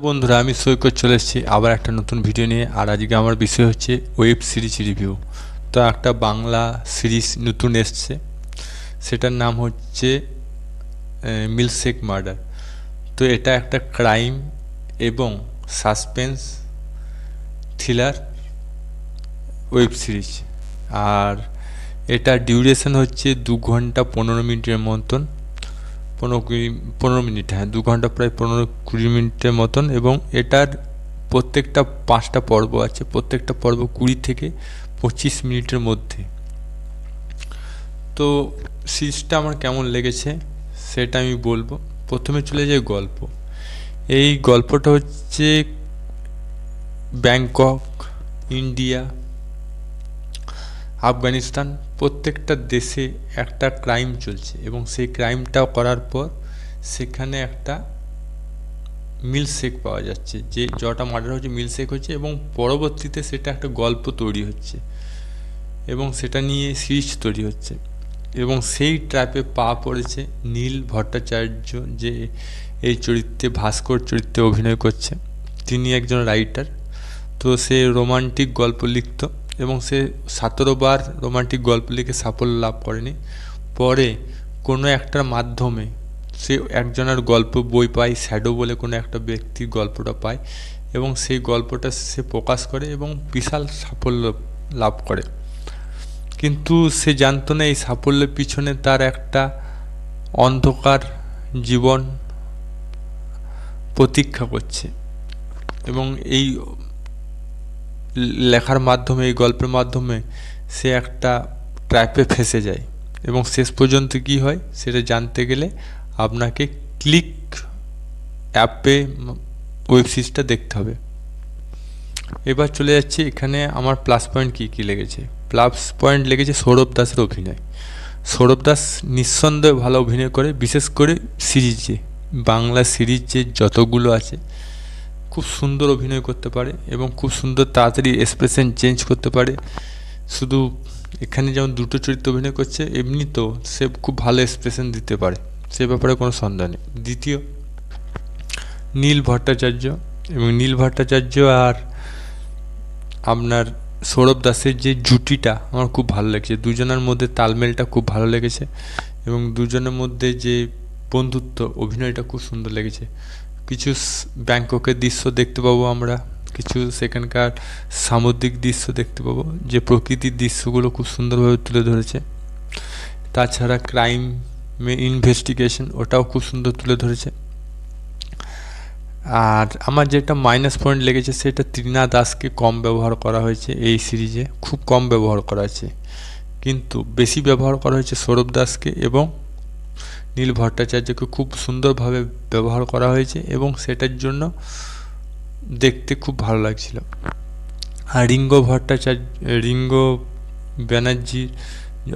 বন্ধুরা, আমি সৈকত চলে এসেছি আবার একটা নতুন ভিডিও নিয়ে। আর আজকে আমার বিষয় হচ্ছে ওয়েব সিরিজ রিভিউ। তো একটা বাংলা সিরিজ নতুন এসছে, সেটার নাম হচ্ছে মিল্কশেক মার্ডার। তো এটা একটা ক্রাইম এবং সাসপেন্স থ্রিলার ওয়েব সিরিজ। আর এটা ডিউরেশন হচ্ছে 2 ঘন্টা 15 মিনিটের মতন, 15 মিনিট, হ্যাঁ 2 ঘন্টা প্রায় 15-20 মিনিটের মতন। এবং এটার প্রত্যেকটা 5টা পর্ব আছে, প্রত্যেকটা পর্ব 20 থেকে 25 মিনিটের মধ্যে। তো সিরিজটা আমার কেমন লেগেছে সেটা আমি বলবো। প্রথমে চলে যাই গল্প। এই গল্পটা হচ্ছে ব্যাংকক, ইন্ডিয়া, আফগানিস্তান প্রত্যেকটা দেশে একটা ক্রাইম চলছে এবং সেই ক্রাইমটা করার পর সেখানে একটা মিল্কশেক পাওয়া যাচ্ছে, যে যটা মার্ডার হচ্ছে মিল্কশেক হচ্ছে, এবং পরবর্তীতে সেটা একটা গল্প তৈরি হচ্ছে এবং সেটা নিয়ে সিরিজ তৈরি হচ্ছে। এবং সেই ট্র্যাপে পা পড়েছে নীল ভট্টাচার্য, যে এই চরিত্রে ভাস্কর চরিত্রে অভিনয় করছে। তিনি একজন রাইটার। তো সে রোমান্টিক গল্প লিখত এবং সে 17 বার রোমান্টিক গল্প লিখে সাফল্য লাভ করেনি। পরে কোনো একটার মাধ্যমে সে একজনের গল্প বই পায়, শ্যাডো বলে কোনো একটা ব্যক্তির গল্পটা পায় এবং সেই গল্পটা সে প্রকাশ করে এবং বিশাল সাফল্য লাভ করে। কিন্তু সে জানতো না এই সাফল্যের পিছনে তার একটা অন্ধকার জীবন প্রতীক্ষা করছে। এবং এই লেখার মাধ্যমে, এই গল্পের মাধ্যমে সে একটা ট্র্যাপে ফেঁসে যায় এবং শেষ পর্যন্ত কী হয় সেটা জানতে গেলে আপনাকে ক্লিক অ্যাপে ওয়েব সিরিজটা দেখতে হবে। এবার চলে যাচ্ছি এখানে আমার প্লাস পয়েন্ট কী কী লেগেছে। প্লাস পয়েন্ট লেগেছে সৌরভ দাসের অভিনয়। সৌরভ দাস নিঃসন্দেহে ভালো অভিনয় করে, বিশেষ করে সিরিজে, বাংলা সিরিজে যতগুলো আছে খুব সুন্দর অভিনয় করতে পারে এবং খুব সুন্দর তাড়াতাড়ি এক্সপ্রেশন চেঞ্জ করতে পারে। শুধু এখানে যেমন দুটো চরিত্র অভিনয় করছে, এমনি তো সে খুব ভালো এক্সপ্রেশন দিতে পারে, সে ব্যাপারে কোনো সন্দেহ নেই। দ্বিতীয়, নীল ভট্টাচার্য। এবং নীল ভট্টাচার্য আর আপনার সৌরভ দাসের যে জুটিটা আমার খুব ভালো লেগেছে, দুজনের মধ্যে তালমেলটা খুব ভালো লেগেছে এবং দুজনের মধ্যে যে বন্ধুত্ব, অভিনয়টা খুব সুন্দর লেগেছে। কিছু ব্যাংককের দৃশ্য দেখতে পাবো আমরা, কিছু সেখানকার সামুদ্রিক দৃশ্য দেখতে পাবো, যে প্রকৃতির দৃশ্যগুলো খুব সুন্দরভাবে তুলে ধরেছে। তাছাড়া ক্রাইম ইনভেস্টিগেশন ওটাও খুব সুন্দর তুলে ধরেছে। আর আমার যেটা মাইনাস পয়েন্ট লেগেছে সেটা তৃণা দাসকে কম ব্যবহার করা হয়েছে এই সিরিজে, খুব কম ব্যবহার করা হয়েছে। কিন্তু বেশি ব্যবহার করা হয়েছে সৌরভ দাসকে এবং নীল ভট্টাচার্যকে খুব সুন্দরভাবে ব্যবহার করা হয়েছে এবং সেটার জন্য দেখতে খুব ভালো লাগছিল। আর রিঙ্গো ব্যানার্জি,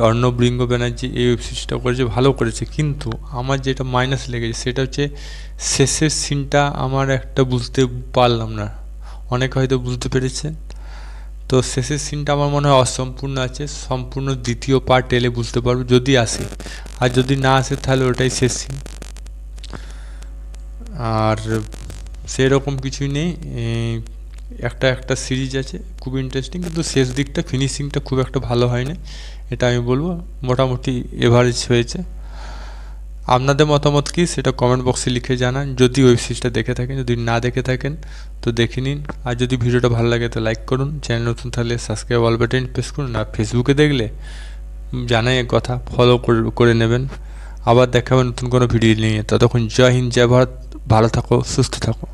অর্ণব রিঙ্গো ব্যানার্জি এই ওয়েব সিরিজটা করেছে, ভালো করেছে। কিন্তু আমার যেটা মাইনাস লেগেছে সেটা হচ্ছে শেষের সিনটা আমার একটা বুঝতে পারলাম না। অনেকে হয়তো বুঝতে পেরেছেন। তো শেষের সিনটা আমার মনে হয় অসম্পূর্ণ আছে, সম্পূর্ণ দ্বিতীয় পার্ট এলে বুঝতে পারবো যদি আসে, আর যদি না আসে তাহলে ওটাই শেষ সিন। আর সেরকম কিছুই নেই, একটা সিরিজ আছে খুব ইন্টারেস্টিং, কিন্তু শেষ দিকটা ফিনিশিংটা খুব একটা ভালো হয় না, এটা আমি বলবো। মোটামুটি এভারেজ হয়েছে। আপনাদের মতামত কি সেটা কমেন্ট বক্সে লিখে জানান। যদি ওয়েব সিরিজটা দেখে থাকেন, যদি না দেখে থাকেন তো দেখে নিন। আর যদি ভিডিওটা ভালো লাগে তো লাইক করুন, চ্যানেল নতুন থাকলে সাবস্ক্রাইব অল বাটন প্রেস করুন। আর ফেসবুকে দেখলে জানাই এক কথা, ফলো করে নেবেন। আবার দেখা হবে নতুন কোনো ভিডিও নিয়ে। ততক্ষণ জয় হিন্দ, জয় ভারত, ভালো থাকো, সুস্থ থাকো।